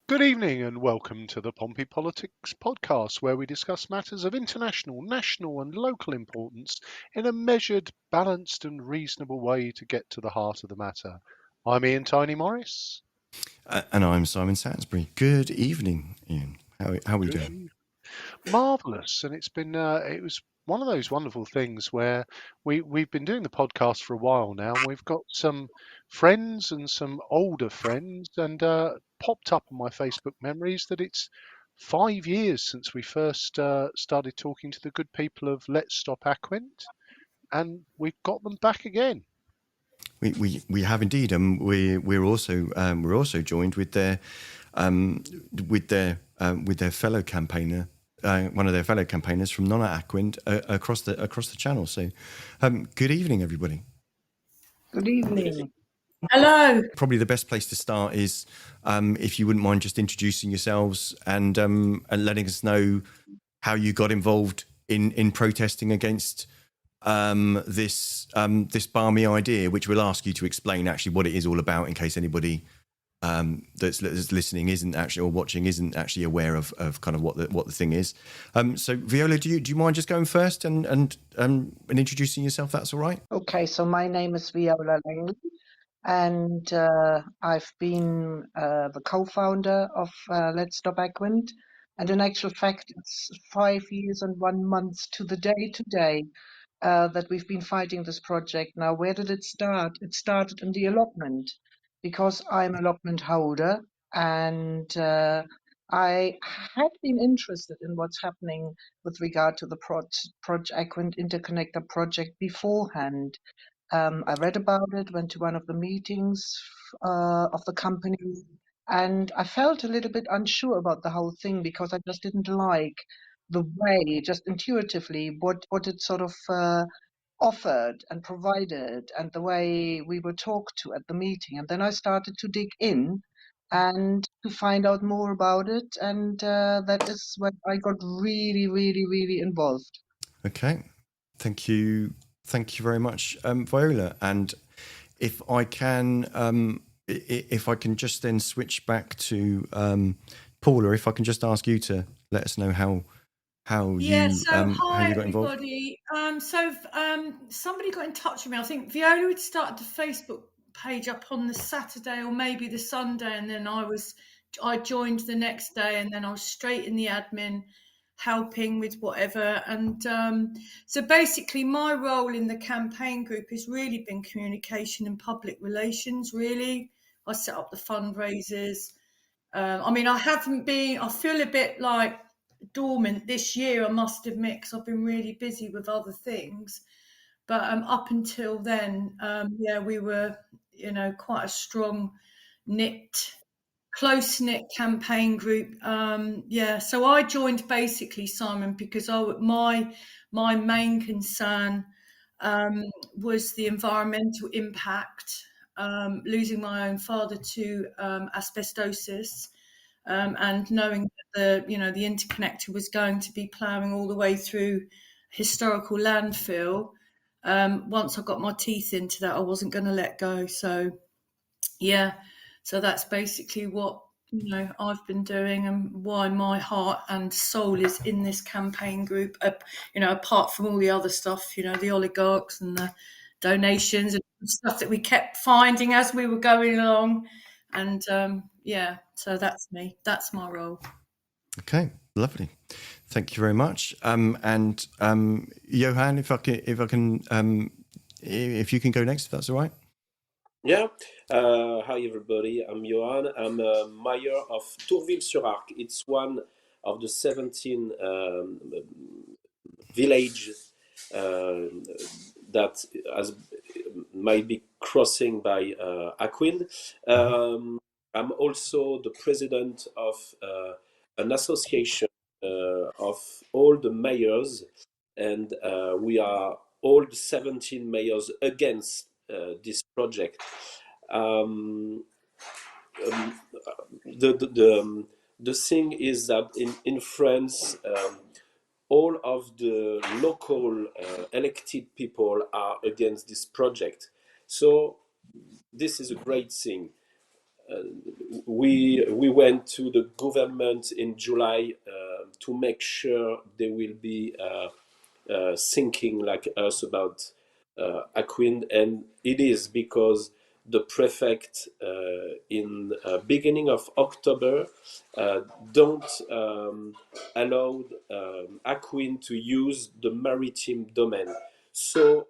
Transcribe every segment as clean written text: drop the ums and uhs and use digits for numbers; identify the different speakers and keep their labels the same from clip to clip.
Speaker 1: Good evening and welcome to the Pompey Politics podcast, where we discuss matters of international, national, and local importance in a measured, balanced, and reasonable way to get to the heart of the matter. I'm Ian Tiny Morris.
Speaker 2: And I'm Simon Sansbury. Good evening, Ian. How are we
Speaker 1: Good
Speaker 2: doing?
Speaker 1: evening. Marvelous, and it was one of those wonderful things where we've been doing the podcast for a while now, and we've got some friends and some older friends, and popped up on my Facebook memories that it's 5 years since we first started talking to the good people of Let's Stop Aquind, and we've got them back again.
Speaker 2: We have indeed. We're also joined with their fellow campaigner, one of their fellow campaigners from Aquind across the channel. So, good evening, everybody.
Speaker 3: Good evening.
Speaker 4: Hello.
Speaker 2: Probably the best place to start is if you wouldn't mind just introducing yourselves and letting us know how you got involved in protesting against this balmy idea, which we'll ask you to explain actually what it is all about, in case anybody that's listening isn't actually, or watching isn't actually aware of kind of what the thing is. So Viola, do you mind just going first and introducing yourself? That's all right.
Speaker 3: Okay, so my name is Viola Langley, and I've been the co-founder of Let's Stop Aquind. And in actual fact, it's 5 years and 1 month to the day today that we've been fighting this project. Now, where did it start? It started in the allotment, because I'm an allotment holder, and I had been interested in what's happening with regard to the Aquind interconnector project beforehand. I read about it, went to one of the meetings of the company, and I felt a little bit unsure about the whole thing because I just didn't like the way, just intuitively, what it sort of offered and provided, and the way we were talked to at the meeting. And then I started to dig in and to find out more about it, and that is when I got really, really, really involved.
Speaker 2: Okay, thank you very much, Viola. And if I can just then switch back to Paula, if I can just ask you to let us know how you got involved.
Speaker 4: Everybody. Somebody got in touch with me. I think Viola had started the Facebook page up on the Saturday or maybe the Sunday, and then I joined the next day, and then I was straight in the admin, helping with whatever. And so basically my role in the campaign group has really been communication and public relations. Really, I set up the fundraisers. I feel a bit like dormant this year, I must admit, because I've been really busy with other things. But up until then, we were, quite a strong knit, close-knit campaign group. So I joined basically, Simon, because my main concern was the environmental impact, losing my own father to asbestosis. And knowing that the interconnector was going to be ploughing all the way through historical landfill, once I got my teeth into that, I wasn't going to let go. So that's basically what I've been doing, and why my heart and soul is in this campaign group. Apart from all the other stuff, the oligarchs and the donations and stuff that we kept finding as we were going along. And so that's me. That's my role.
Speaker 2: Okay, lovely. Thank you very much. And Johan, if you can go next, if that's all right.
Speaker 5: Yeah. Hi everybody. I'm Johan. I'm mayor of Tourville-sur-Arc. It's one of the 17 villages that might be crossing by Aquind. I'm also the president of an association of all the mayors, and we are all the 17 mayors against this project. The thing is that in France, all of the local elected people are against this project. So this is a great thing. we went to the government in July to make sure they will be thinking like us about Aquind, and it is because the prefect in beginning of October don't allow Aquind to use the maritime domain. So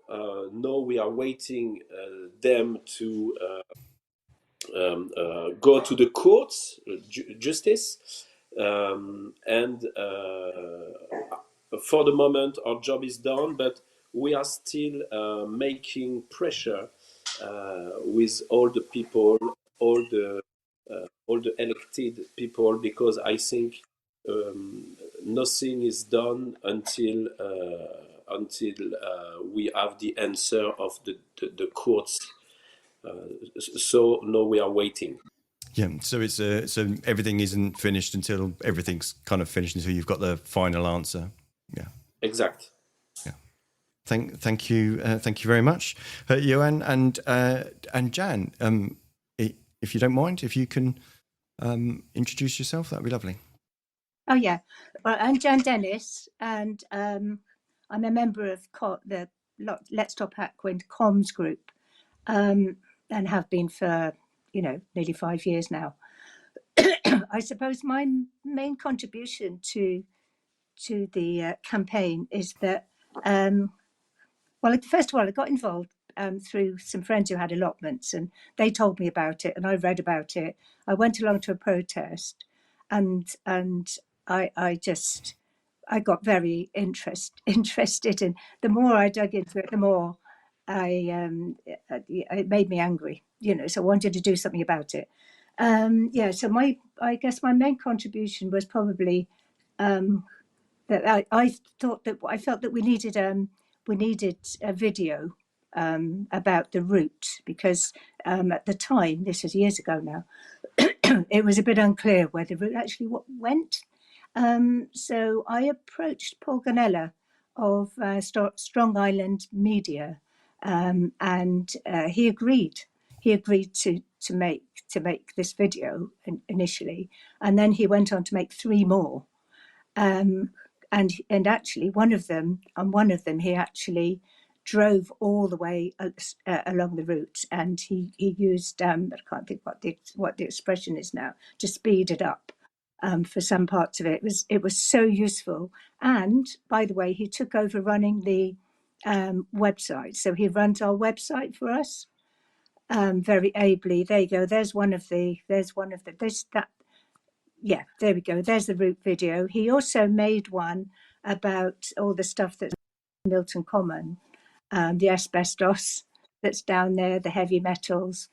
Speaker 5: now we are waiting them to go to the courts, justice, and for the moment our job is done, but we are still making pressure with all the people, all the elected people, because I think nothing is done until we have the answer of the courts. So now we are waiting.
Speaker 2: Yeah, so it's so everything isn't finished until everything's kind of finished until you've got the final answer. Yeah,
Speaker 5: Exact.
Speaker 2: yeah. Thank you very much, Johan and Jan. If you don't mind, if you can introduce yourself, that'd be lovely.
Speaker 6: Oh yeah, well, I'm Jan Dennis, and I'm a member of the Let's Stop Aquind comms group, and have been for nearly 5 years now. I suppose my main contribution to the campaign is that, well, first of all, I got involved through some friends who had allotments, and they told me about it, and I read about it. I went along to a protest, and I got very interested, and the more I dug into it, the more it made me angry, so I wanted to do something about it. So I guess my main contribution was probably that I felt that we needed a video about the route, because at the time, this was years ago now, it was a bit unclear where the route actually went. So I approached Paul Ganella of Strong Island Media, and he agreed. He agreed to make this video initially, and then he went on to make 3 more. And actually, one of them he actually drove all the way along the route, and he used I can't think what the expression is now, to speed it up. For some parts of it. It was so useful. And by the way, he took over running the website, so he runs our website for us very ably. There you go. There we go. There's the route video. He also made one about all the stuff that's Milton Common, the asbestos that's down there, the heavy metals.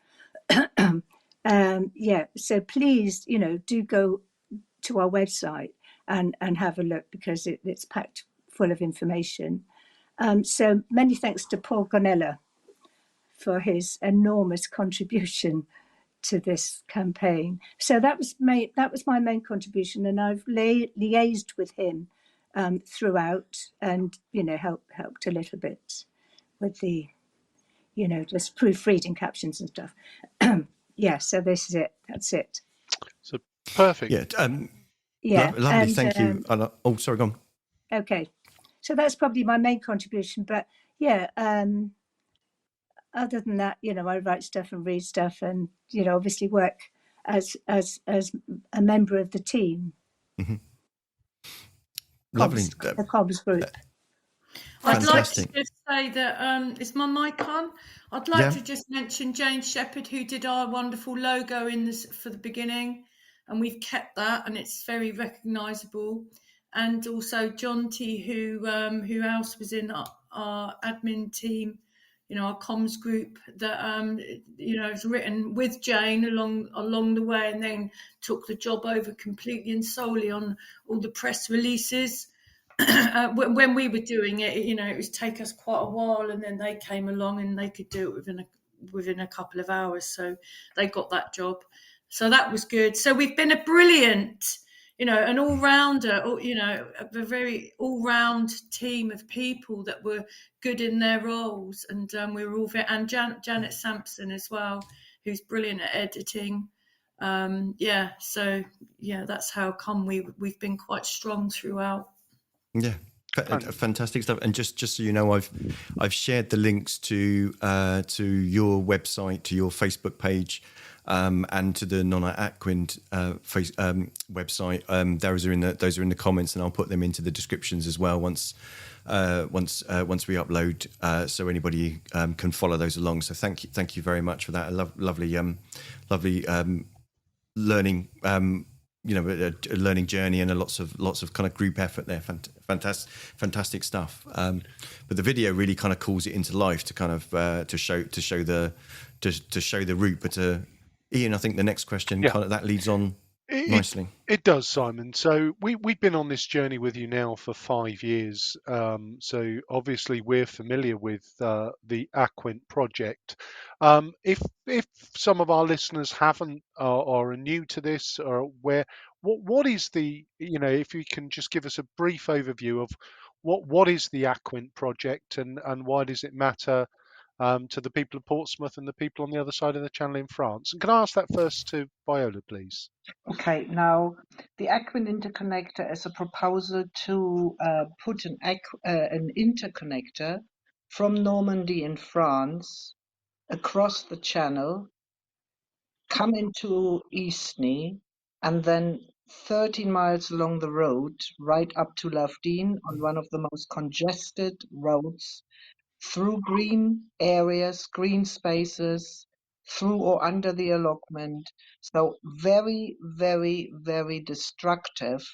Speaker 6: So please, do go to our website and have a look, because it's packed full of information. So many thanks to Paul Ganella for his enormous contribution to this campaign. So that was my main contribution, and I've liaised with him throughout, and helped a little bit with the just proofreading captions and stuff. So this is it. That's it.
Speaker 1: So perfect.
Speaker 2: Yeah. Lovely. Thank you. Oh, sorry, go on.
Speaker 6: Okay, so that's probably my main contribution. But other than that, I write stuff and read stuff, and obviously work as a member of the team.
Speaker 2: Mm-hmm. Lovely.
Speaker 6: The comms group.
Speaker 4: I'd like to just say that is my mic on? I'd like to just mention Jane Shepherd, who did our wonderful logo for the beginning, and we've kept that, and it's very recognisable. And also John T, who else was in our admin team, our comms group, that has written with Jane along the way, and then took the job over completely and solely on all the press releases. When we were doing it, it was take us quite a while, and then they came along and they could do it within a couple of hours. So they got that job. So that was good. So we've been a brilliant, an all-rounder, a very all-round team of people that were good in their roles, and we were all and Janet Sampson as well, who's brilliant at editing. Yeah, so yeah, that's how come we've been quite strong throughout.
Speaker 2: Yeah, fantastic stuff. And just so you know, I've shared the links to your website, to your Facebook page, and to the Aquind website. Those are in the comments, and I'll put them into the descriptions as well once we upload, so anybody can follow those along. So thank you very much for that. Lovely learning. A learning journey and lots of kind of group effort there. Fantastic stuff. But the video really kind of calls it into life to kind of to show the route. But Ian, I think the next question kind of that leads on nicely.
Speaker 1: It does, Simon. So we've been on this journey with you now for 5 years. So obviously we're familiar with the Aquind project. If some of our listeners haven't or are new to this, or what is the, if you can just give us a brief overview of what is the Aquind project, and why does it matter to the people of Portsmouth and the people on the other side of the channel in France? And can I ask that first to Viola, please?
Speaker 3: Okay, now the Aquind interconnector is a proposal to put an interconnector from Normandy in France across the channel, come into Eastney, and then 13 miles along the road, right up to Lavdine on one of the most congested roads, through green areas, green spaces, through or under the allotment. So very, very, very destructive,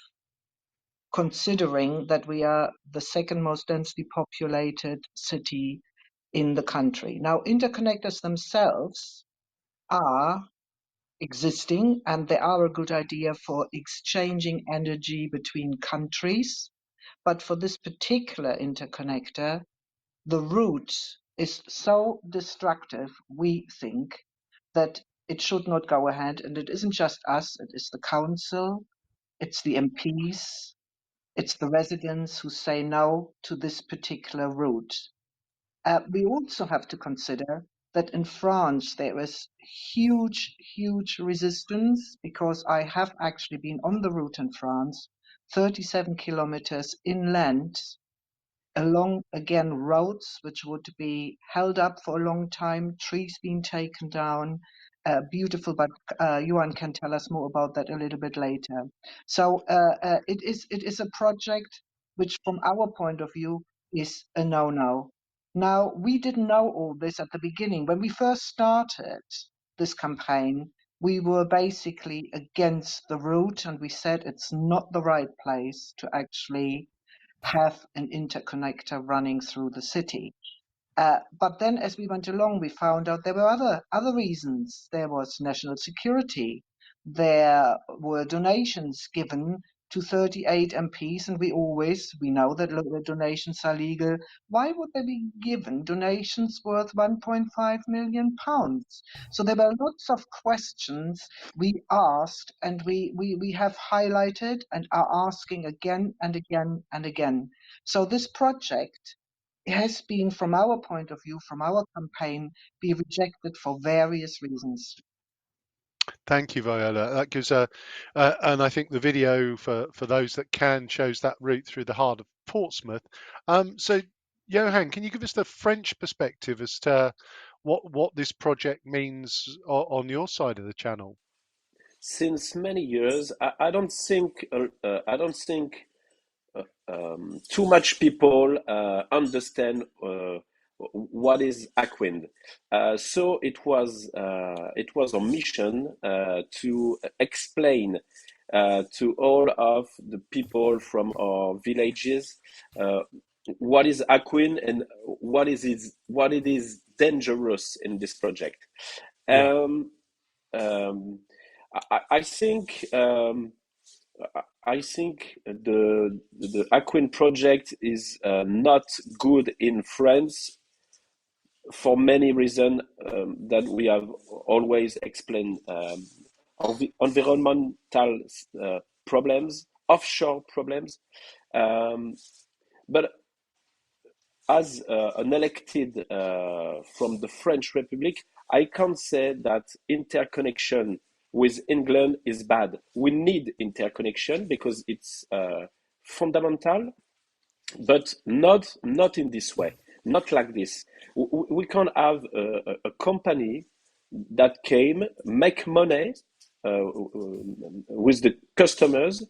Speaker 3: considering that we are the second most densely populated city in the country. Now, interconnectors themselves are existing, and they are a good idea for exchanging energy between countries. But for this particular interconnector, the route is so destructive, we think, that it should not go ahead. And it isn't just us, it is the council, it's the MPs, it's the residents who say no to this particular route. We also have to consider that in France there is huge, huge resistance, because I have actually been on the route in France, 37 kilometers inland, along again roads which would be held up for a long time, trees being taken down. Beautiful, but Johan can tell us more about that a little bit later. So it is a project which, from our point of view, is a no-no. Now, we didn't know all this at the beginning. When we first started this campaign, we were basically against the route, and we said it's not the right place to actually have an interconnector running through the city. But then as we went along, we found out there were other reasons. There was national security. There were donations given to 38 MPs, and we know that donations are legal. Why would they be given donations worth £1.5 million? So there were lots of questions we asked, and we have highlighted and are asking again and again and again. So this project has been, from our point of view, from our campaign, be rejected for various reasons.
Speaker 1: Thank you, Viola. That gives and I think the video for those that can shows that route through the heart of Portsmouth. So, Johan, can you give us the French perspective as to what this project means on your side of the channel?
Speaker 5: Since many years, I don't think too much people understand what is Aquind. So it was a mission to explain to all of the people from our villages what is Aquind and what it is dangerous in this project.
Speaker 1: Yeah.
Speaker 5: I think the Aquind project is not good in France for many reasons that we have always explained. Environmental problems, offshore problems, but as an elected from the French Republic, I can't say that interconnection with England is bad. We need interconnection because it's fundamental, but not in this way, not like this. We can't have a company that came make money with the customers,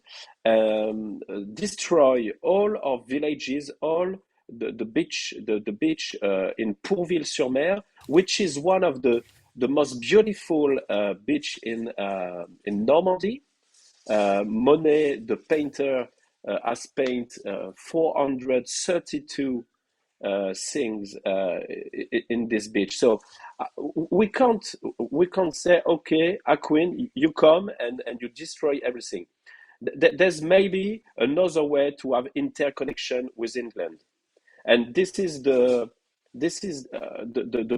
Speaker 5: destroy all our villages, all the beach, the beach in Pourville-sur-Mer, which is one of the most beautiful beach in Normandy. Monet, the painter, has painted 432 things in this beach. So we can't say, okay, Aquind, you come and you destroy everything. There's maybe another way to have interconnection with England, and this is the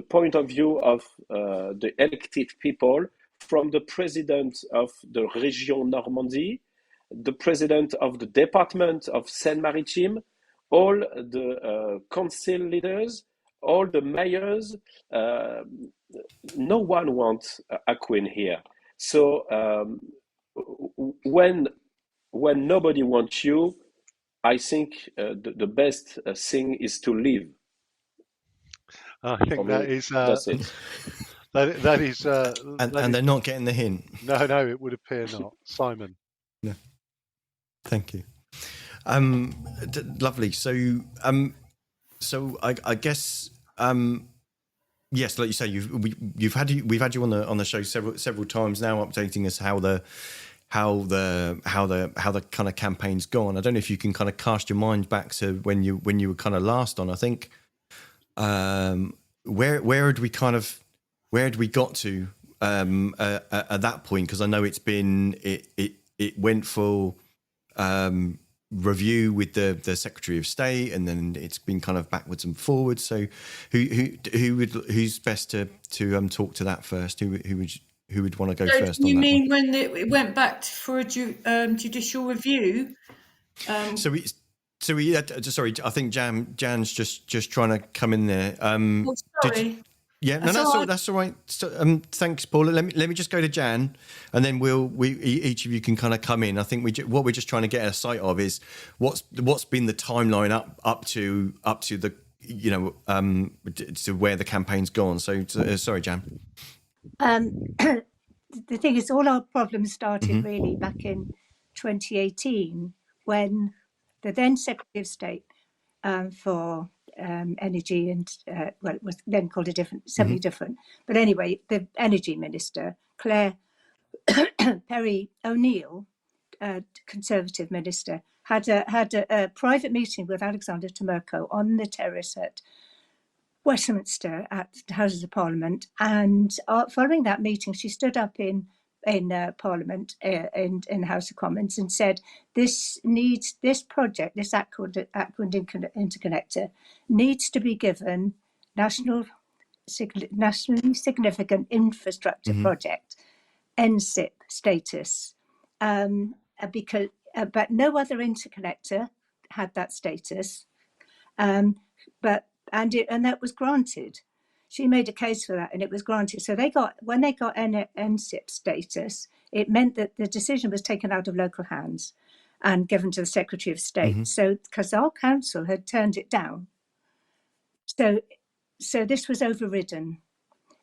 Speaker 5: point of view of the elected people, from the president of the Région Normandy, the president of the department of Seine-Maritime, all the council leaders, all the mayors. No one wants Aquind here. So when nobody wants you, I think the best thing is to leave.
Speaker 1: I think that is
Speaker 5: that's it.
Speaker 1: that is
Speaker 2: and they're not getting the hint.
Speaker 1: No, it would appear not. Simon.
Speaker 2: No. Thank you. Lovely. So I guess yes, like you say, we've had you on the show several times now, updating us how the kind of campaign's gone. I don't know if you can kind of cast your mind back to when you were kind of last on. I think where had we got to at that point? Because I know it went for review with the Secretary of State, and then it's been kind of backwards and forwards. So who's best to talk to that first? Who would want to go first?
Speaker 4: You
Speaker 2: on that
Speaker 4: mean
Speaker 2: one?
Speaker 4: when it went back for a judicial review?
Speaker 2: Sorry, I think Jan's just trying to come in there.
Speaker 4: Sorry.
Speaker 2: That's all right. So, thanks, Paula. Let me just go to Jan, and then each of you can kind of come in. I think what we're just trying to get a sight of is what's been the timeline up to the to where the campaign's gone. So sorry, Jan.
Speaker 6: The thing is, all our problems started really back in 2018 when the then Secretary of State for energy and it was then called something different. But anyway, the energy minister, Claire Perry O'Neill, Conservative minister, had a private meeting with Alexander Tomoko on the terrace at Westminster at the Houses of Parliament, and following that meeting, she stood up in Parliament in the House of Commons and said, this project, this Aquind interconnector, needs to be given nationally significant infrastructure project, NSIP status, because but no other interconnector had that status, and that was granted. She made a case for that, and it was granted. So when they got NSIP status, it meant that the decision was taken out of local hands and given to the Secretary of State. So because our council had turned it down, so this was overridden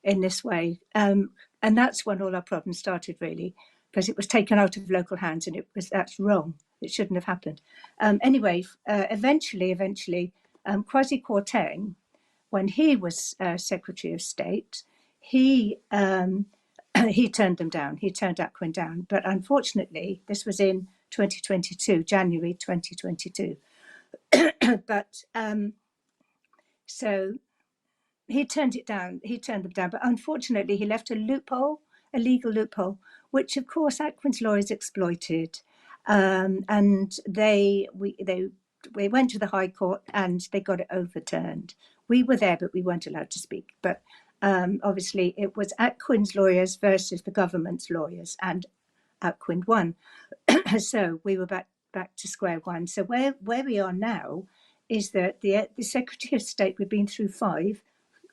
Speaker 6: in this way, and that's when all our problems started, really, because it was taken out of local hands, and that's wrong. It shouldn't have happened. Anyway, eventually, Kwasi Kwarteng, when he was Secretary of State, he turned them down. He turned Aquind down. But unfortunately, this was in 2022, January 2022. But so he turned it down. He turned them down. But unfortunately, he left a legal loophole, which of course Aquind's lawyers exploited. And we went to the High Court and they got it overturned. We were there, but we weren't allowed to speak. But obviously, it was Aquind's lawyers versus the government's lawyers, and Aquind won. So we were back to square one. So where we are now is that the Secretary of State, we've been through 5,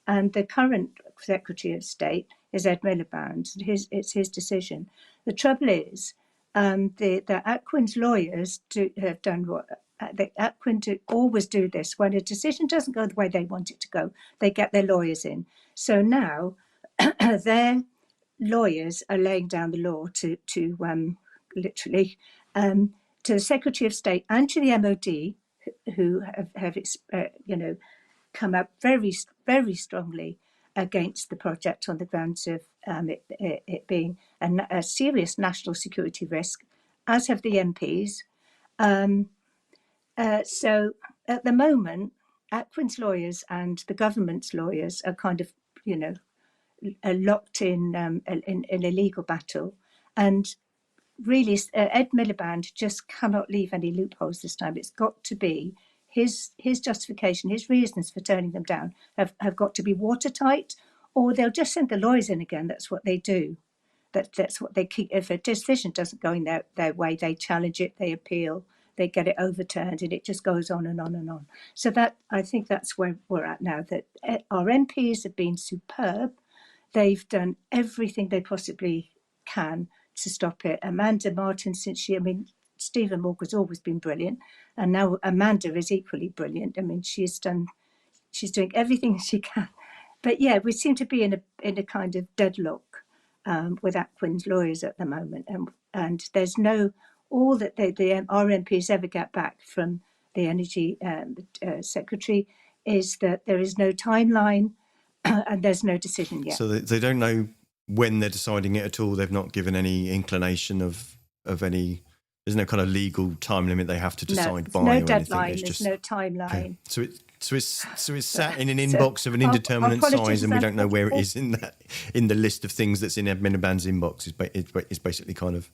Speaker 6: and the current Secretary of State is Ed Miliband. It's his decision. The trouble is, the Aquind's lawyers have done what the Aquind always do this. When a decision doesn't go the way they want it to go, they get their lawyers in. So now their lawyers are laying down the law to literally to the Secretary of State and to the MOD, who have come up very, very strongly against the project on the grounds of it being a serious national security risk, as have the MPs. So at the moment, Aquind's lawyers and the government's lawyers are kind of, are locked in a legal battle, and really, Ed Miliband just cannot leave any loopholes this time. It's got to be his justification, his reasons for turning them down have got to be watertight, or they'll just send the lawyers in again. That's what they do. That's what they keep. If a decision doesn't go in their way, they challenge it, they appeal, they get it overturned, and it just goes on and on and on. So that, I think that's where we're at now, that our MPs have been superb. They've done everything they possibly can to stop it. Amanda Martin, Stephen Morgan's always been brilliant, and now Amanda is equally brilliant. I mean, she's doing everything she can. But yeah, we seem to be in a kind of deadlock with Aquind's lawyers at the moment, and there's no, all that our MPs ever get back from the Energy Secretary is that there is no timeline and there's no decision yet.
Speaker 2: So they don't know when they're deciding it at all. They've not given any inclination of any. There's no kind of legal time limit they have to decide by.
Speaker 6: No
Speaker 2: or
Speaker 6: deadline.
Speaker 2: Anything.
Speaker 6: There's no timeline.
Speaker 2: Okay. So it's sat in an inbox of an indeterminate size, and we don't know where it is in the list of things that's in Ed Miliband's inbox. Is basically kind of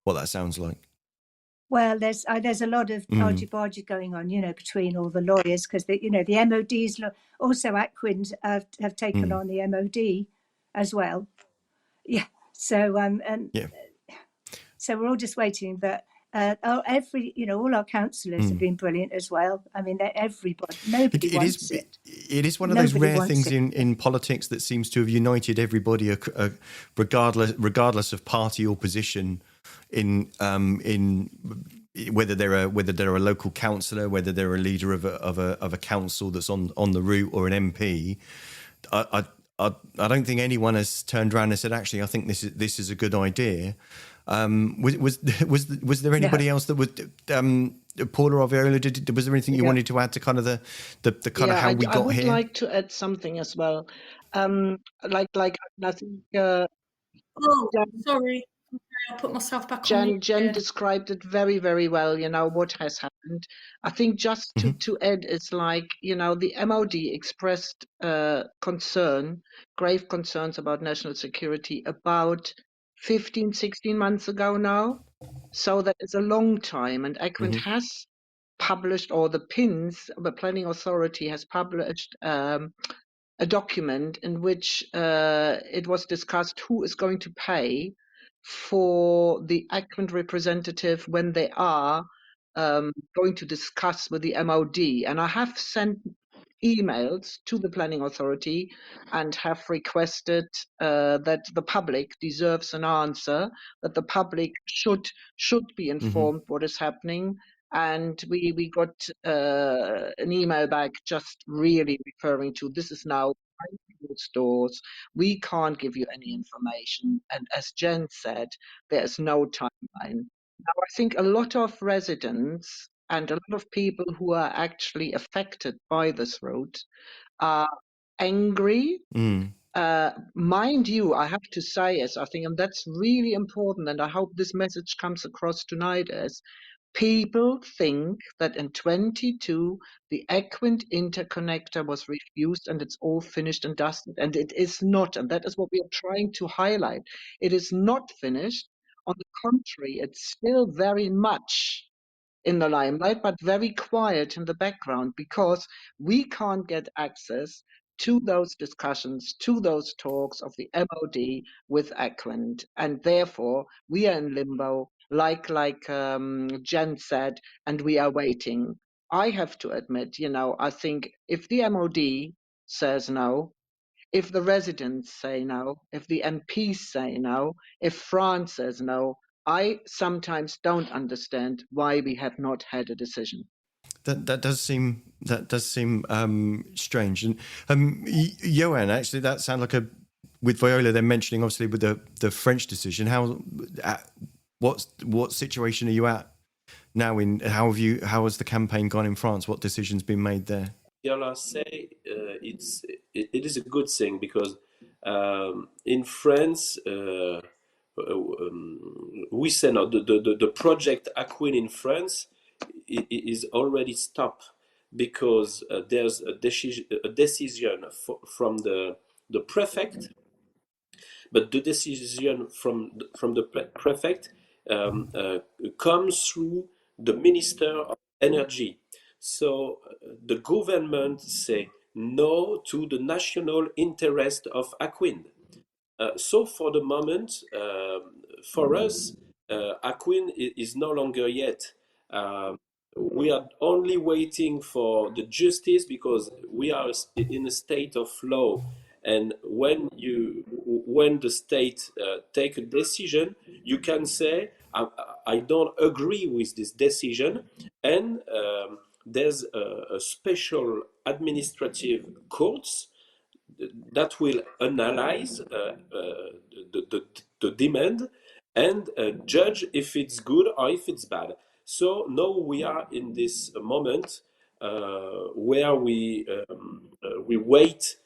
Speaker 2: what that sounds like.
Speaker 6: Well, there's a lot of argy-bargy going on, between all the lawyers, because the MOD's also Aquind have taken on the MOD as well. Yeah. So so we're all just waiting, but all our councillors have been brilliant as well. I mean, everybody, nobody wants it.
Speaker 2: It is one of those rare things in politics that seems to have united everybody, regardless of party or position. In whether they're a local councillor, whether they're a leader of a council that's on the route, or an MP, I don't think anyone has turned around and said, actually, I think this is a good idea. Was there anybody else that would Paula or Viola? Was there anything you wanted to add to kind of the kind of how we got here?
Speaker 3: I would like to add something as well. I think.
Speaker 4: Sorry. I'll put myself back on.
Speaker 3: Jen described it very, very well, what has happened. I think just to add is the MOD expressed grave concerns about national security about 15, 16 months ago now. So that is a long time. And Aquind has published, or the Planning Authority has published a document in which it was discussed who is going to pay for the Aquind representative when they are going to discuss with the MOD. And I have sent emails to the Planning Authority and have requested that the public deserves an answer, that the public should be informed what is happening. And we got an email back just really referring to, this is now stores. We can't give you any information. And as Jen said, there is no timeline. Now, I think a lot of residents and a lot of people who are actually affected by this route are angry. Mind you, I have to say, and that's really important, and I hope this message comes across tonight, as people think that in 22 the Aquind interconnector was refused and it's all finished and dusted, and it is not, and that is what we are trying to highlight. It is not finished. On the contrary, it's still very much in the limelight, but very quiet in the background, because we can't get access to those discussions, to those talks of the MOD with Aquind, and therefore we are in limbo, like Jen said, and we are waiting. I have to admit, I think if the MOD says no, if the residents say no, if the MPs say no, if France says no, I sometimes don't understand why we have not had a decision.
Speaker 2: That does seem strange. And Johan, actually, that sounds like with Viola. They're mentioning obviously with the French decision. What situation are you at now? How has the campaign gone in France? What decision's been made there?
Speaker 5: Viola say it is a good thing because in France we say no, the project Aquind in France is already stopped because there's a decision from the prefect, but the decision from the prefect comes through the Minister of Energy. So the government say no to the national interest of Aquind. So for the moment, for us, Aquind is no longer yet. We are only waiting for the justice because we are in a state of law, and when the state take a decision, you can say I don't agree with this decision, and there's a special administrative courts that will analyze the demand and judge if it's good or if it's bad. So now we are in this moment where we wait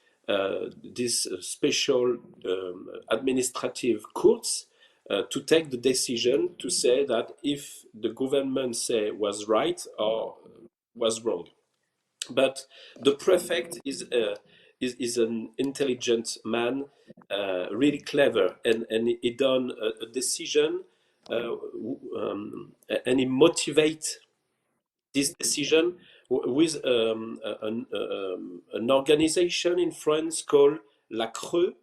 Speaker 5: this special administrative courts to take the decision to say that if the government say was right or was wrong. But the prefect is an intelligent man, really clever, and he done a decision, and he motivate this decision with an organization in France called La Creux.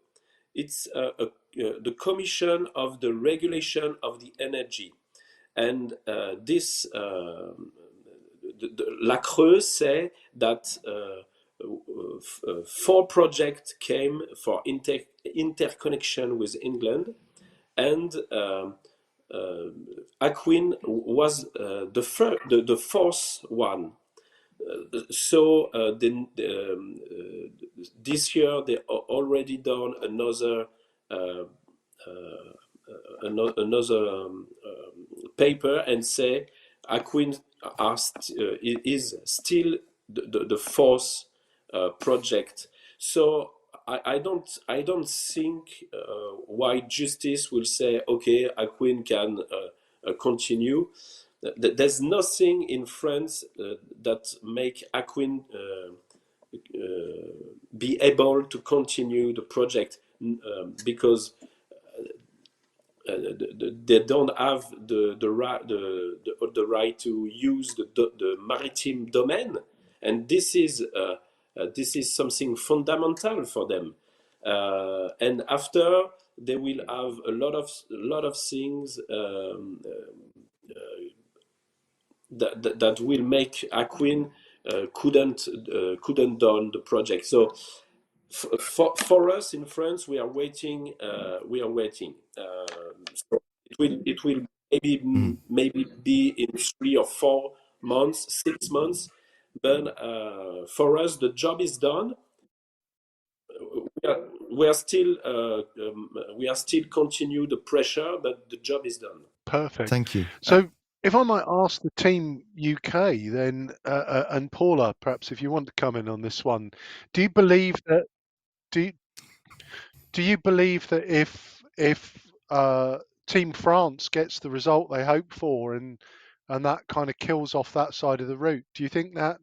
Speaker 5: It's the Commission of the Regulation of the Energy, and this La Creux say that 4 projects came for interconnection with England, and Aquind was the fourth one. So this year they already done another paper and say Aquind is still the fourth project. So I don't think why justice will say okay, Aquind can continue. There's nothing in France that make Aquind be able to continue the project because they don't have the right to use the maritime domain, and this is something fundamental for them. And after they will have a lot of things that will make Aquind couldn't done the project. So for us in France, we are waiting. So it will maybe be in 3 or 4 months, 6 months. But for us, the job is done. We are still continue the pressure, but the job is done.
Speaker 1: Perfect.
Speaker 2: Thank you.
Speaker 1: So, if I might ask the team UK then, and Paula, perhaps if you want to come in on this one, do you believe that if Team France gets the result they hope for and that kind of kills off that side of the route, do you think that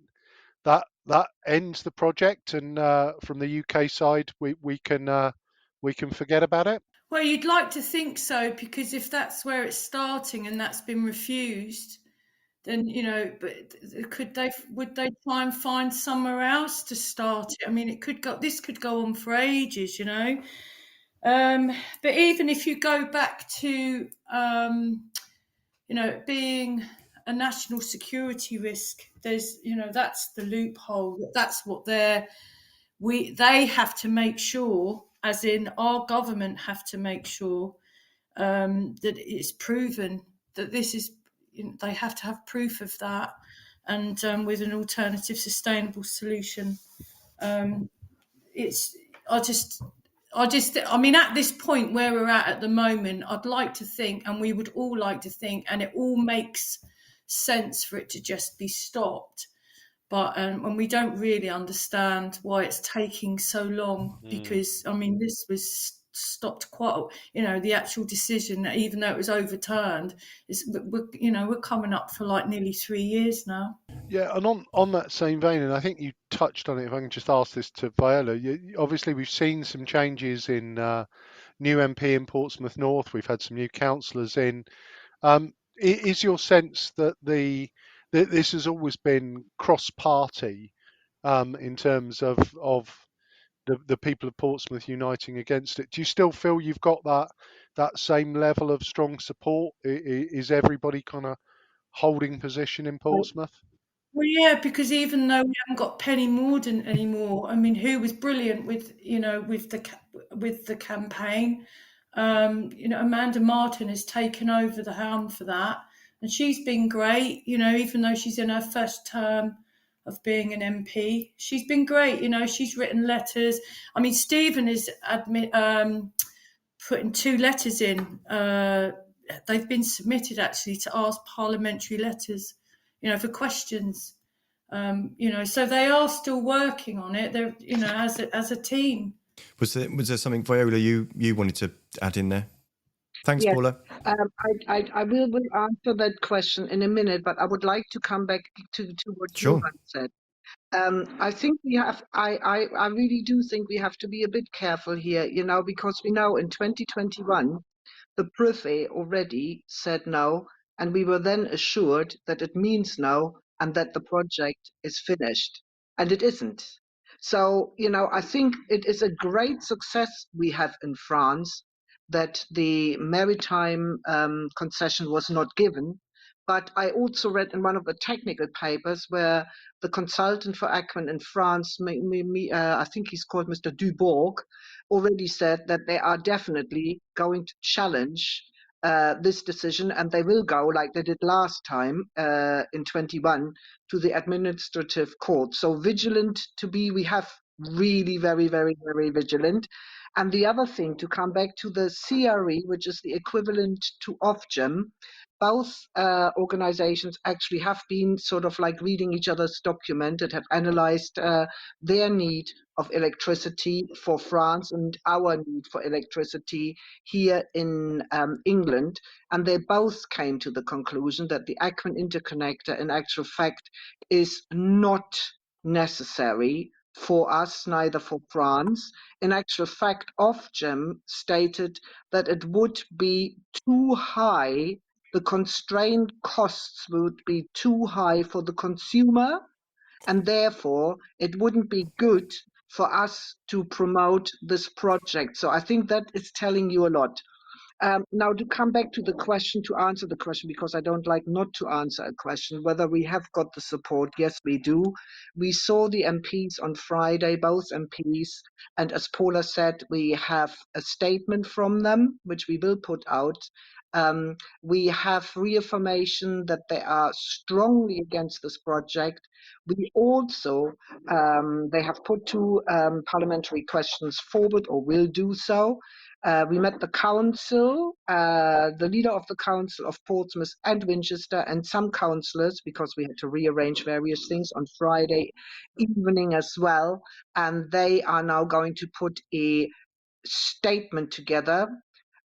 Speaker 1: ends the project and from the UK side we can forget about it?
Speaker 4: Well, you'd like to think so, because if that's where it's starting and that's been refused, then but would they try and find somewhere else to start it? I mean, this could go on for ages, but even if you go back to being a national security risk, there's that's the loophole. That's what they're they have to make sure, as in our government have to make sure that it's proven that this is, they have to have proof of that, and with an alternative sustainable solution. It's I mean, at this point where we're at the moment, I'd like to think, and we would all like to think, and it all makes sense for it to just be stopped. But and we don't really understand why it's taking so long, because I mean, this was stopped quite, the actual decision, even though it was overturned, we're coming up for like nearly 3 years now.
Speaker 1: Yeah, and on that same vein, and I think you touched on it. If I can just ask this to Viola, obviously we've seen some changes in new MP in Portsmouth North. We've had some new councillors in. Is your sense that that this has always been cross-party in terms of the people of Portsmouth uniting against it? Do you still feel you've got that same level of strong support? Is everybody kind of holding position in Portsmouth?
Speaker 4: Well, yeah, because even though we haven't got Penny Mordaunt anymore, I mean, who was brilliant with the campaign, Amanda Martin has taken over the helm for that, and she's been great. Even though she's in her first term of being an MP, she's been great. She's written letters. I mean, Stephen is putting 2 letters in. They've been submitted actually to ask parliamentary letters, for questions. So they are still working on it. They're, as a team.
Speaker 2: Was there something, Viola, you wanted to add in there? Thanks,
Speaker 3: Yes.
Speaker 2: Paula.
Speaker 3: I will answer that question in a minute, but I would like to come back to what
Speaker 2: Sure.
Speaker 3: Johan said. I think we have. I really do think we have to be a bit careful here, because we know in 2021 the Privy already said no, and we were then assured that it means no and that the project is finished, and it isn't. So, I think it is a great success we have in France that the maritime concession was not given. But I also read in one of the technical papers where the consultant for Aquind in France, I think he's called Mr. Dubourg, already said that they are definitely going to challenge this decision, and they will go, like they did last time in 21, to the administrative court. So vigilant we have really very, very, very vigilant. And the other thing, to come back to the CRE, which is the equivalent to Ofgem, both organizations actually have been sort of like reading each other's document and have analyzed their need of electricity for France and our need for electricity here in England. And they both came to the conclusion that the Aquind interconnector, in actual fact, is not necessary for us, neither for France. In actual fact, Ofgem stated that it would be too high, the constrained costs would be too high for the consumer, and therefore it wouldn't be good for us to promote this project. So I think that is telling you a lot. Now, to come back to the question, to answer the question, because I don't like not to answer a question, whether we have got the support. Yes, we do. We saw the MPs on Friday, both MPs, and as Paula said, we have a statement from them, which we will put out. We have reaffirmation that they are strongly against this project. We also, they have put 2 parliamentary questions forward, or will do so. We met the council, the leader of the council of Portsmouth and Winchester, and some councillors, because we had to rearrange various things on Friday evening as well. And they are now going to put a statement together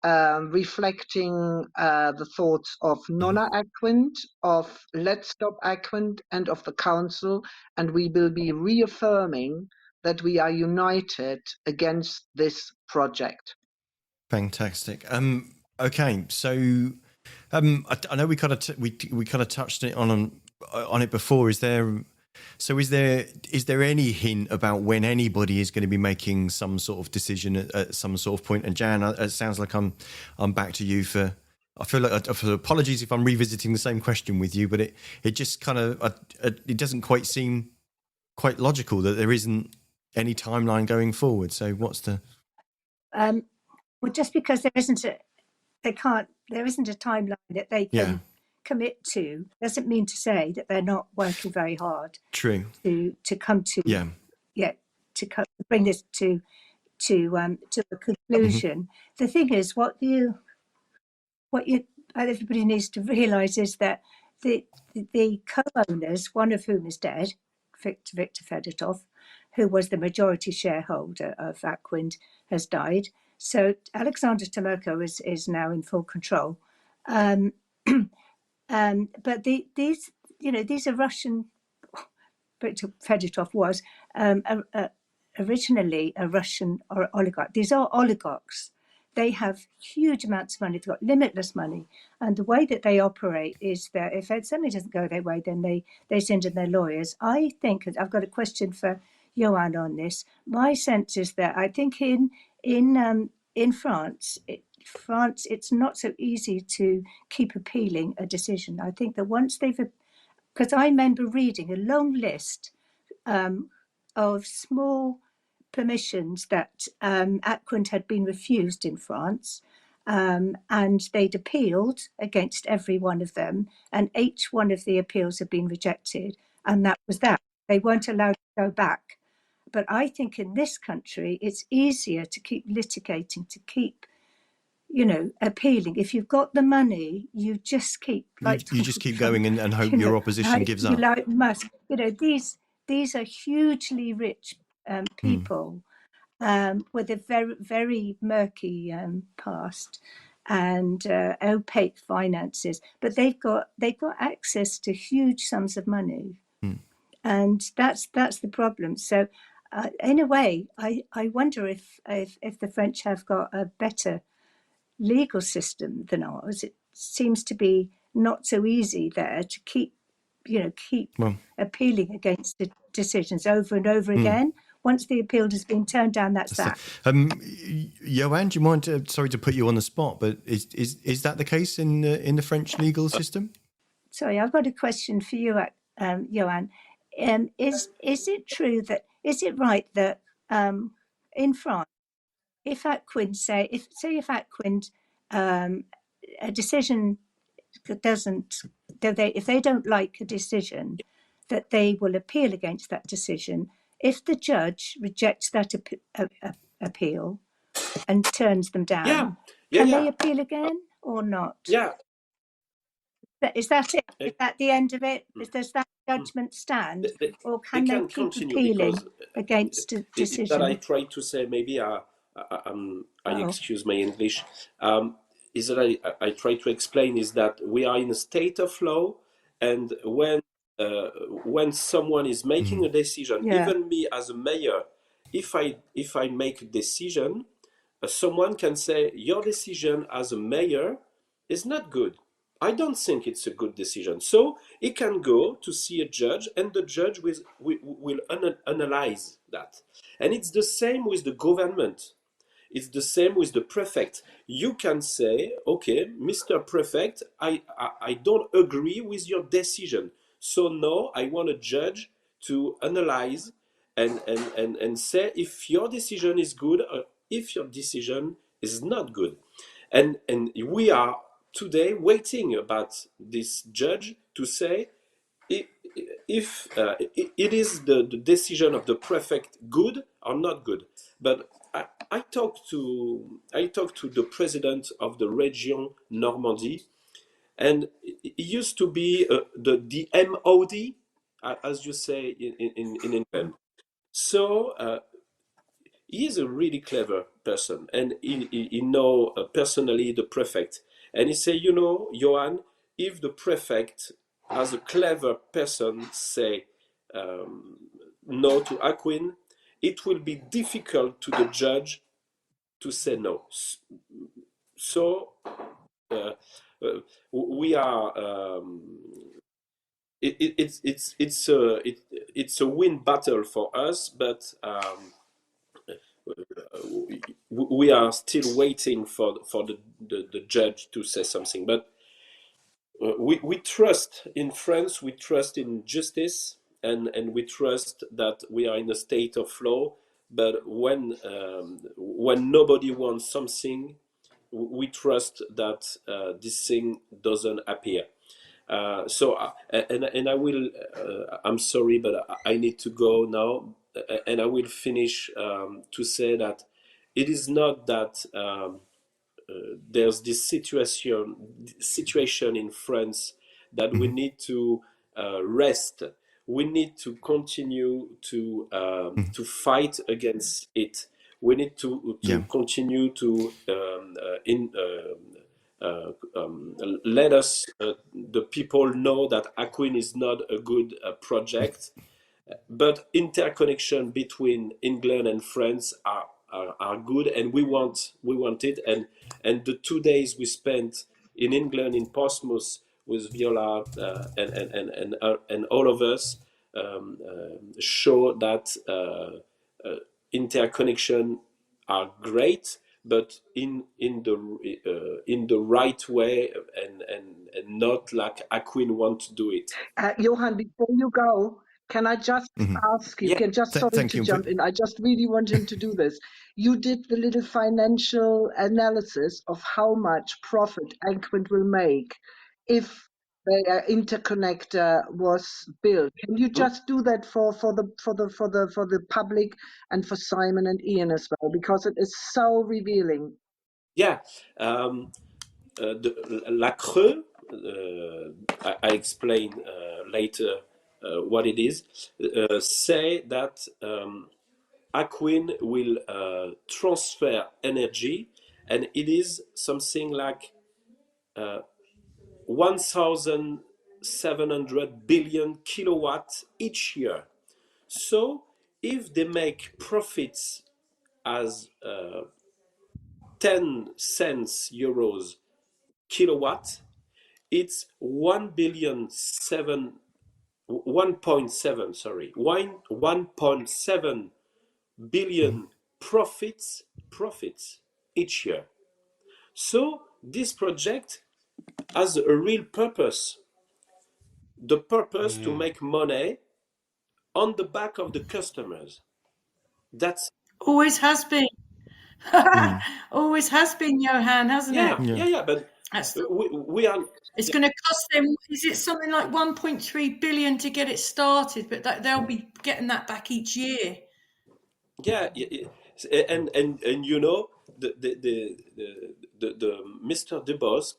Speaker 3: reflecting the thoughts of Nonna Aquind, of Let's Stop Aquind, and of the council. And we will be reaffirming that we are united against this project.
Speaker 2: Fantastic. Okay, so I know we kind of we kind of touched it on it before. Is there any hint about when anybody is going to be making some sort of decision at some sort of point? And Jan, it sounds like I'm back to you for. I feel like apologies if I'm revisiting the same question with you, but it just kind of it doesn't quite seem quite logical that there isn't any timeline going forward? So what's the?
Speaker 6: Well, just because there isn't a timeline that they can commit to, doesn't mean to say that they're not working very hard.
Speaker 2: True.
Speaker 6: To come to bring this to a conclusion. The thing is, what everybody needs to realise is that the co-owners, one of whom is dead, Victor Fedotov, who was the majority shareholder of Aquind, has died. So Alexander Tomoko is now in full control. But these are Russian. Victor Fedotov was originally a Russian oligarch. These are oligarchs. They have huge amounts of money. They've got limitless money. And the way that they operate is that if something doesn't go their way, then they send in their lawyers. I think, I've got a question for Johan on this. My sense is that I think in France, it's not so easy to keep appealing a decision. I think that once because I remember reading a long list of small permissions that Aquind had been refused in France, and they'd appealed against every one of them, and each one of the appeals had been rejected, and that was that. They weren't allowed to go back. But I think in this country, it's easier to keep litigating, to keep appealing. If you've got the money, you just keep
Speaker 2: you just keep going and hope your opposition gives up.
Speaker 6: Like Musk, these are hugely rich people with a very, very murky past and opaque finances, but they've got access to huge sums of money, and that's the problem. So, in a way, I wonder if the French have got a better legal system than ours. It seems to be not so easy there to keep appealing against the decisions over and over again. Once the appeal has been turned down, that's that.
Speaker 2: Johan, do you mind? Sorry to put you on the spot, but is that the case in the French legal system?
Speaker 6: Sorry, I've got a question for you, Johan. Is it right that in France, if Aquind a decision if they don't like a decision, that they will appeal against that decision. If the judge rejects that appeal and turns them down, can they appeal again or not?
Speaker 5: Yeah.
Speaker 6: Is that it? Is that the end of it? Does that judgment stand, or can they keep appealing against a decision?
Speaker 5: That I try to say, maybe I excuse my English, is that I try to explain is that we are in a state of law, and when someone is making a decision, even me as a mayor, if I make a decision, someone can say your decision as a mayor is not good. I don't think it's a good decision. So he can go to see a judge, and the judge will analyze that. And it's the same with the government. It's the same with the prefect. You can say, okay, Mr. Prefect, I don't agree with your decision. So now I want a judge to analyze and say if your decision is good or if your decision is not good. And we are today waiting about this judge to say if it is the decision of the prefect good or not good. But I talked to the president of the region Normandy, and it used to be the MOD, as you say in England. So he is a really clever person, and he know personally the prefect. And he say, Johan, if the prefect, as a clever person, say no to Aquind, it will be difficult to the judge to say no. So we are. It's a win battle for us, but. We are still waiting for the judge to say something. But we trust in France, we trust in justice, and we trust that we are in a state of law, but when nobody wants something, we trust that this thing doesn't appear. And I will. I'm sorry, but I need to go now, and I will finish to say that it is not that there's this situation in France that we need to rest. We need to continue to fight against it. We need to
Speaker 2: Yeah.
Speaker 5: continue to let us the people know that Aquind is not a good project, but interconnection between England and France are good, and we want it. And the 2 days we spent in England, in Portsmouth, with Viola and all of us show that interconnection are great, but in the right way, and not like Aquind want to do it.
Speaker 3: Johan, before you go, can I just ask you,
Speaker 5: Yeah.
Speaker 3: sorry
Speaker 2: Thank
Speaker 3: to
Speaker 2: you.
Speaker 3: jump in, I just really want him to do this. You did the little financial analysis of how much profit Aquind will make if the interconnector was built. Can you just do that for the public and for Simon and Ian as well? Because it is so revealing.
Speaker 5: Yeah. La Creux, I explain later what it is, say that Aquind will transfer energy, and it is something like 1,700 billion kilowatts each year. So if they make profits as 10 cents euros kilowatt, it's 1.7 billion profits each year. So this project has a real purpose, the purpose to make money on the back of the customers. That's
Speaker 4: Always has been. Always has been, Johan, hasn't it?
Speaker 5: yeah. But
Speaker 4: That's
Speaker 5: we are.
Speaker 4: it's going to cost them. Is it something like 1.3 billion to get it started? But they'll be getting that back each year.
Speaker 5: Yeah, and you know the Mr. Debosc,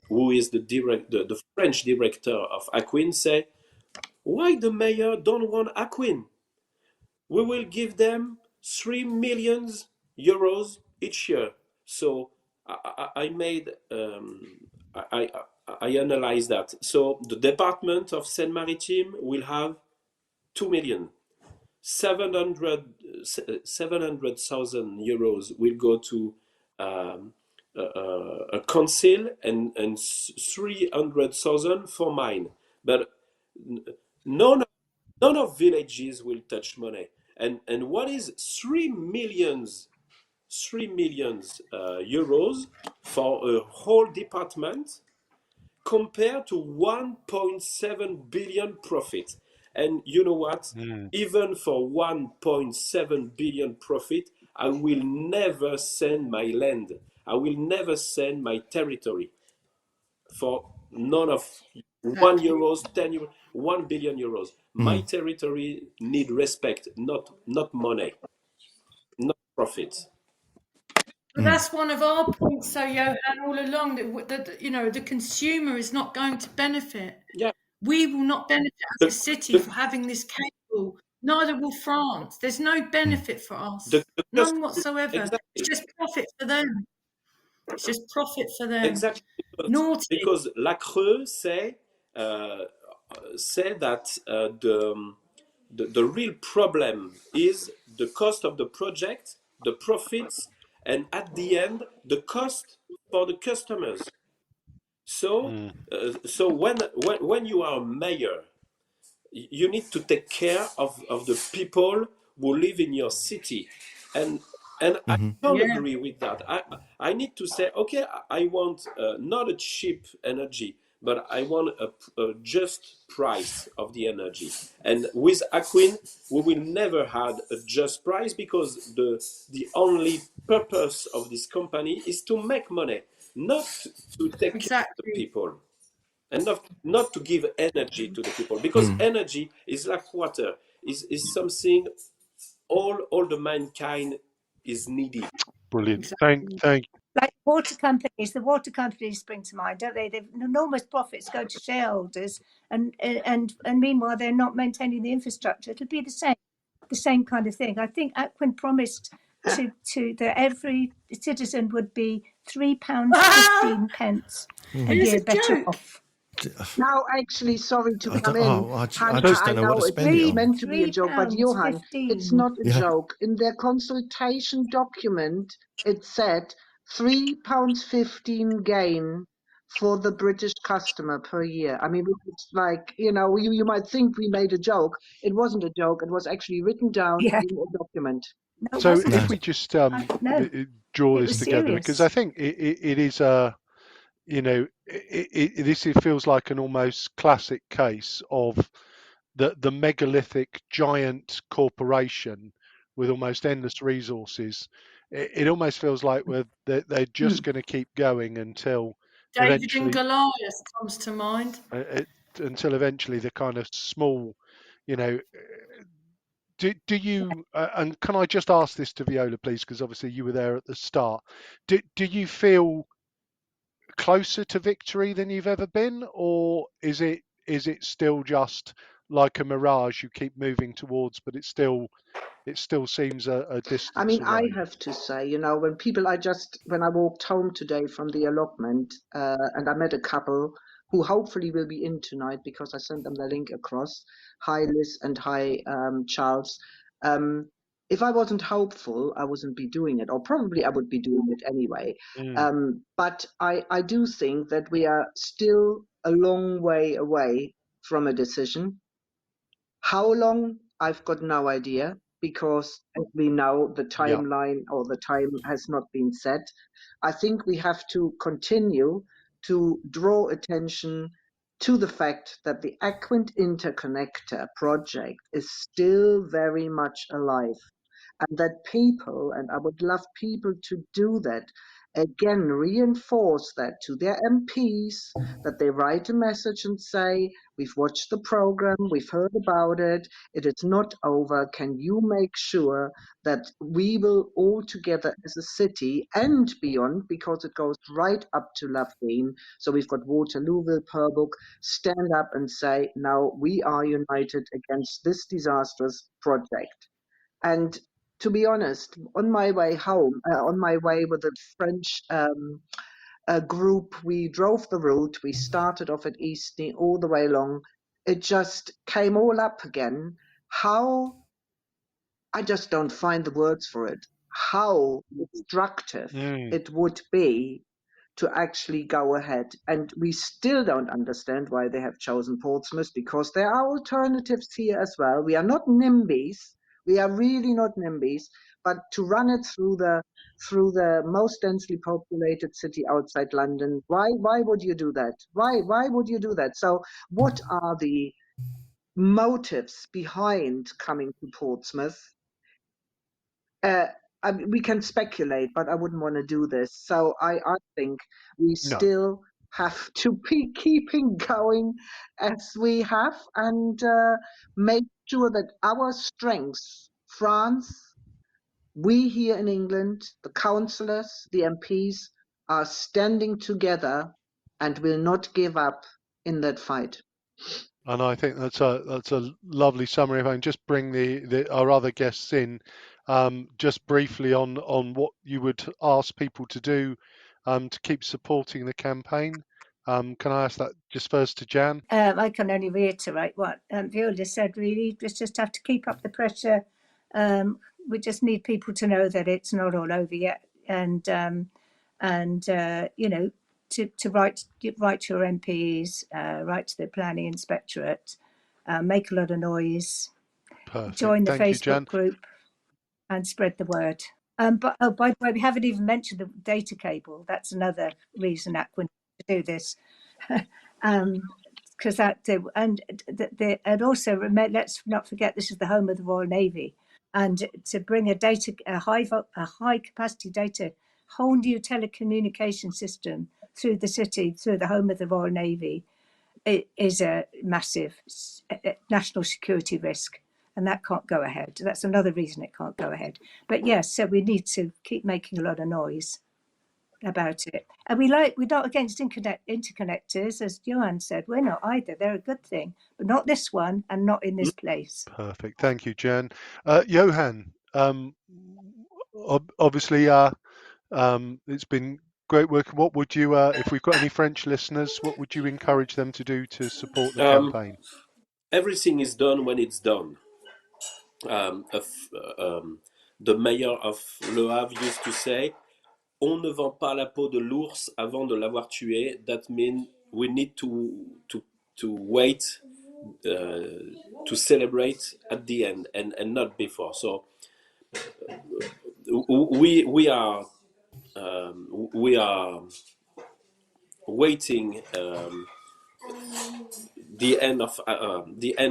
Speaker 5: who is the French director of Aquind, say, why the mayor don't want Aquind? We will give them 3 million euros each year. So I made I analyzed that. So the department of Seine-Maritime will have 2 million. 700,000 euros will go to a council, and 300,000 for mine. But none of villages will touch money. And what is 3 million euros for a whole department compared to 1.7 billion profit? And you know what? Even for 1.7 billion profit, I will never send my land. I will never send my territory for none of 1 euros, 10 euros, 1 billion euros. My territory need respect, not money, not profit.
Speaker 4: But that's one of our points, so Johan, all along that the consumer is not going to benefit.
Speaker 5: Yeah.
Speaker 4: We will not benefit as a city for having this cable. Neither will France. There's no benefit for us. None whatsoever.
Speaker 5: Exactly.
Speaker 4: It's just profit for them. It's just profit for them.
Speaker 5: Exactly.
Speaker 4: Naughty.
Speaker 5: Because La Creux say that the real problem is the cost of the project, the profits, and at the end, the cost for the customers. So, so when you are a mayor, you need to take care of the people who live in your city, and I don't agree with that. I need to say, okay, I want not a cheap energy, but I want a just price of the energy. And with Aquind, we will never have a just price, because the only purpose of this company is to make money, not to take care of the
Speaker 4: Exactly.
Speaker 5: people, and not to give energy to the people, because energy is like water, is something all the mankind is needy.
Speaker 1: Brilliant.
Speaker 4: Exactly.
Speaker 1: Thank.
Speaker 6: Like the water companies spring to mind, don't they? They've enormous profits go to shareholders, and meanwhile they're not maintaining the infrastructure. It'll be the same kind of thing. I think Aquind promised to that every citizen would be £3.15 a
Speaker 4: It's
Speaker 6: year
Speaker 4: a
Speaker 6: better
Speaker 4: joke.
Speaker 6: off.
Speaker 3: Now, actually, sorry to come in,
Speaker 2: I
Speaker 3: Hannah.
Speaker 2: just
Speaker 3: I
Speaker 2: don't know what
Speaker 3: know
Speaker 2: to spend it
Speaker 3: it's
Speaker 2: on.
Speaker 3: meant to be a joke, but Johan, it's
Speaker 6: £3.15.
Speaker 3: not a
Speaker 2: Yeah.
Speaker 3: joke. In their consultation document, it said £3.15 gain for the British customer per year. I mean, it's like, you might think we made a joke. It wasn't a joke. It was actually written down
Speaker 6: Yeah,
Speaker 3: in a document.
Speaker 6: no, it
Speaker 1: So
Speaker 6: wasn't.
Speaker 1: if we just
Speaker 6: No,
Speaker 1: draw
Speaker 6: it
Speaker 1: this
Speaker 6: was
Speaker 1: together, because
Speaker 6: serious.
Speaker 1: I think it is it feels like an almost classic case of the megalithic giant corporation with almost endless resources. It almost feels like they're just going to keep going until
Speaker 4: David and
Speaker 1: eventually
Speaker 4: Goliath comes to mind.
Speaker 1: the kind of small, you know. Do you and can I just ask this to Viola, please, because obviously you were there at the start. Do you feel closer to victory than you've ever been, or is it still just like a mirage you keep moving towards, but it still seems a
Speaker 3: I
Speaker 1: distance
Speaker 3: mean, I
Speaker 1: away?
Speaker 3: have to say, when I walked home today from the allotment, and I met a couple who hopefully will be in tonight because I sent them the link across. Hi, Liz, and hi, Charles. If I wasn't hopeful, I wouldn't be doing it, or probably I would be doing it anyway. But I do think that we are still a long way away from a decision. How long? I've got no idea, because as we know, the
Speaker 1: Yeah.
Speaker 3: timeline or the time has not been set. I think we have to continue to draw attention to the fact that the Aquind interconnector project is still very much alive, and that people, and I would love people to do that, again, reinforce that to their MPs, that they write a message and say, we've watched the program, we've heard about it, it is not over. Can you make sure that we will all together as a city and beyond, because it goes right up to Loughborough, so we've got Waterlooville, Purbeck, stand up and say, now we are united against this disastrous project. And to be honest, on my way home, on my way with a French group, we drove the route. We started off at Eastney all the way along. It just came all up again. How, I just don't find the words for it, how destructive it would be to actually go ahead. And we still don't understand why they have chosen Portsmouth, because there are alternatives here as well. We are not NIMBYs. We are really not NIMBYs. But to run it through the most densely populated city outside London, why would you do that? Why would you do that? So what are the motives behind coming to Portsmouth? We can speculate, but I wouldn't want to do this. So I think we
Speaker 1: No.
Speaker 3: still have to be keeping going as we have, and make sure that our strengths, France, we here in England, the councillors, the MPs, are standing together and will not give up in that fight.
Speaker 1: And I think that's a lovely summary. If I can just bring our other guests in, just briefly on what you would ask people to do to keep supporting the campaign. Can I ask that just first to Jan?
Speaker 6: I can only reiterate what Viola said, really. We just have to keep up the pressure. We just need people to know that it's not all over yet. And to write to your MPs, write to the planning inspectorate, make a lot of noise,
Speaker 1: Perfect.
Speaker 6: join the
Speaker 1: Thank you,
Speaker 6: Facebook
Speaker 1: Jan.
Speaker 6: group, and spread the word. But by the way, we haven't even mentioned the data cable. That's another reason Aquind to do this. because and also let's not forget this is the home of the Royal Navy, and to bring a high capacity data, whole new telecommunication system through the city, through the home of the Royal Navy, it is a massive national security risk, and that can't go ahead. That's another reason it can't go ahead. But yes, so we need to keep making a lot of noise about it. And we're not against interconnectors, as Johan said. We're not either. They're a good thing, but not this one and not in this place.
Speaker 1: Perfect. Thank you, Jen. Johan, obviously, it's been great work. What would you, if we've got any French listeners, what would you encourage them to do to support the campaign?
Speaker 5: Everything is done when it's done. The mayor of Le Havre used to say, "On ne vend pas la peau de l'ours avant de l'avoir tué." That means we need to wait to celebrate at the end and not before. So we are waiting the end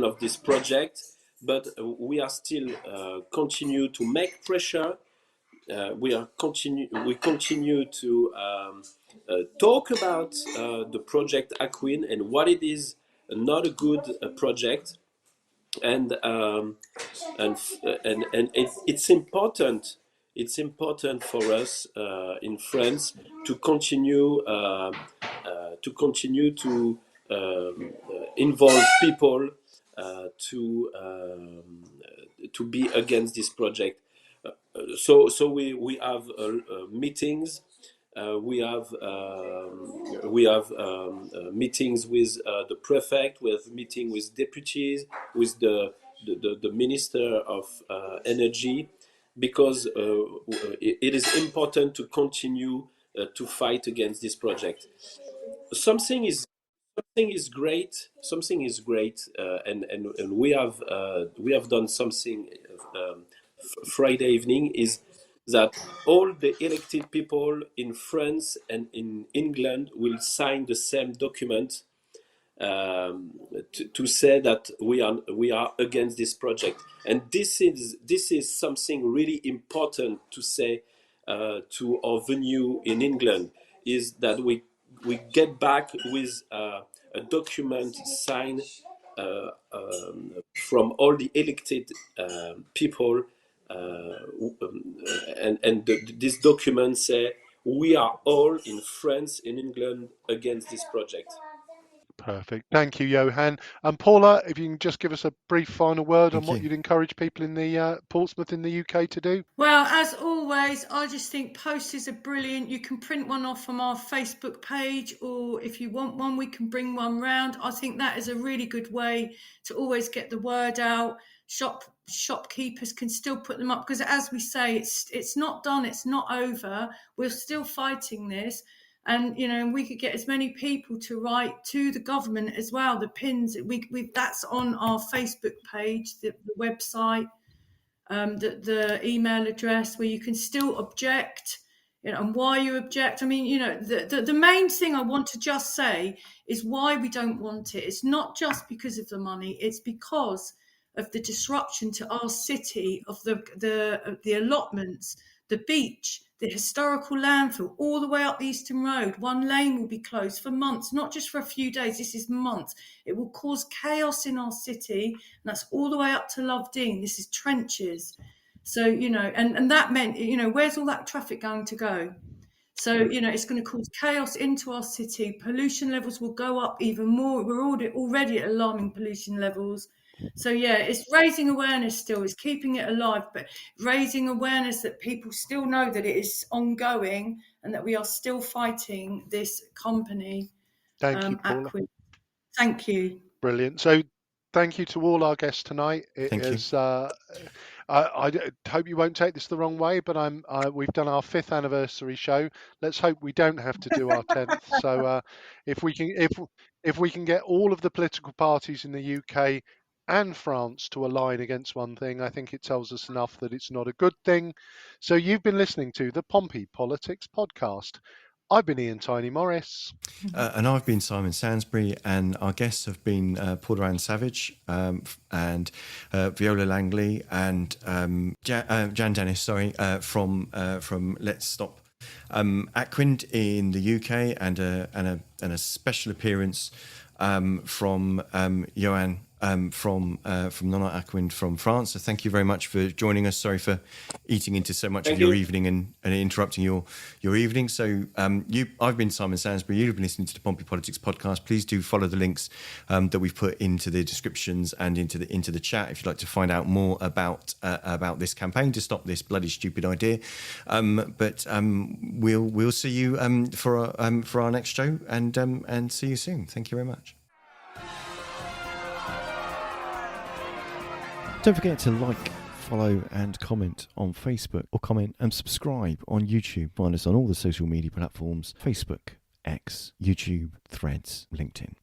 Speaker 5: of this project, but we are still continue to make pressure. We continue to talk about the project Aquind and what it is not a good project, and it's important. It's important for us in France to continue to involve people to be against this project. So we have meetings. We have meetings with the prefect. We have meeting with deputies, with the minister of energy, because it is important to continue to fight against this project. Something is great. Something is great, and we have done something Friday evening, is that all the elected people in France and in England will sign the same document to say that we are against this project, and this is something really important to say to our venue in England, is that we get back with a document signed from all the elected people, and this document say we are all in France, in England, against this project.
Speaker 1: Perfect. Thank you, Johan. And Paula, if you can just give us a brief final word on what
Speaker 2: you.
Speaker 1: you'd encourage people in the Portsmouth in the UK to do.
Speaker 4: Well, as always, I just think posters are brilliant. You can print one off from our Facebook page, or if you want one, we can bring one round. I think that is a really good way to always get the word out. Shopkeepers can still put them up, because as we say, it's not done, it's not over. We're still fighting this. And we could get as many people to write to the government as well. The pins that's on our Facebook page, the website, the email address, where you can still object, and why you object. I mean, the main thing I want to just say is why we don't want it. It's not just because of the money, it's because of the disruption to our city, of the allotments, the beach, the historical landfill, all the way up the Eastern Road. One lane will be closed for months, not just for a few days. This is months. It will cause chaos in our city, and that's all the way up to Lovedene. This is trenches. So, and that meant, where's all that traffic going to go? So, it's going to cause chaos into our city. Pollution levels will go up even more. We're already at alarming pollution levels. So, yeah, it's raising awareness still, it's keeping it alive, but raising awareness that people still know that it is ongoing and that we are still fighting this company.
Speaker 1: Thank you, Paula.
Speaker 4: Aquind. Thank you.
Speaker 1: Brilliant. So thank you to all our guests tonight.
Speaker 2: Thank you.
Speaker 1: I hope you won't take this the wrong way, but we've done our 5th anniversary show. Let's hope we don't have to do our 10th. So if we can get all of the political parties in the UK and France to align against one thing, I think it tells us enough that it's not a good thing. So you've been listening to the Pompey Politics Podcast. I've been Ian Tiny Morris.
Speaker 2: And I've been Simon Sansbury, and our guests have been Paul Ann Savage and Viola Langley and Jan Dennis, from Let's Stop Aquind in the UK, and a special appearance from Johan from Nona Aquind from France. So thank you very much for joining us. Sorry for eating into so much of your evening and interrupting your evening. So I've been Simon Sansbury. You've been listening to the Pompey Politics podcast. Please do follow the links that we've put into the descriptions and into the chat if you'd like to find out more about this campaign to stop this bloody stupid idea. But we'll see you for our next show, and see you soon. Thank you very much. Don't forget to like, follow and comment on Facebook, or comment and subscribe on YouTube. Find us on all the social media platforms: Facebook, X, YouTube, Threads, LinkedIn.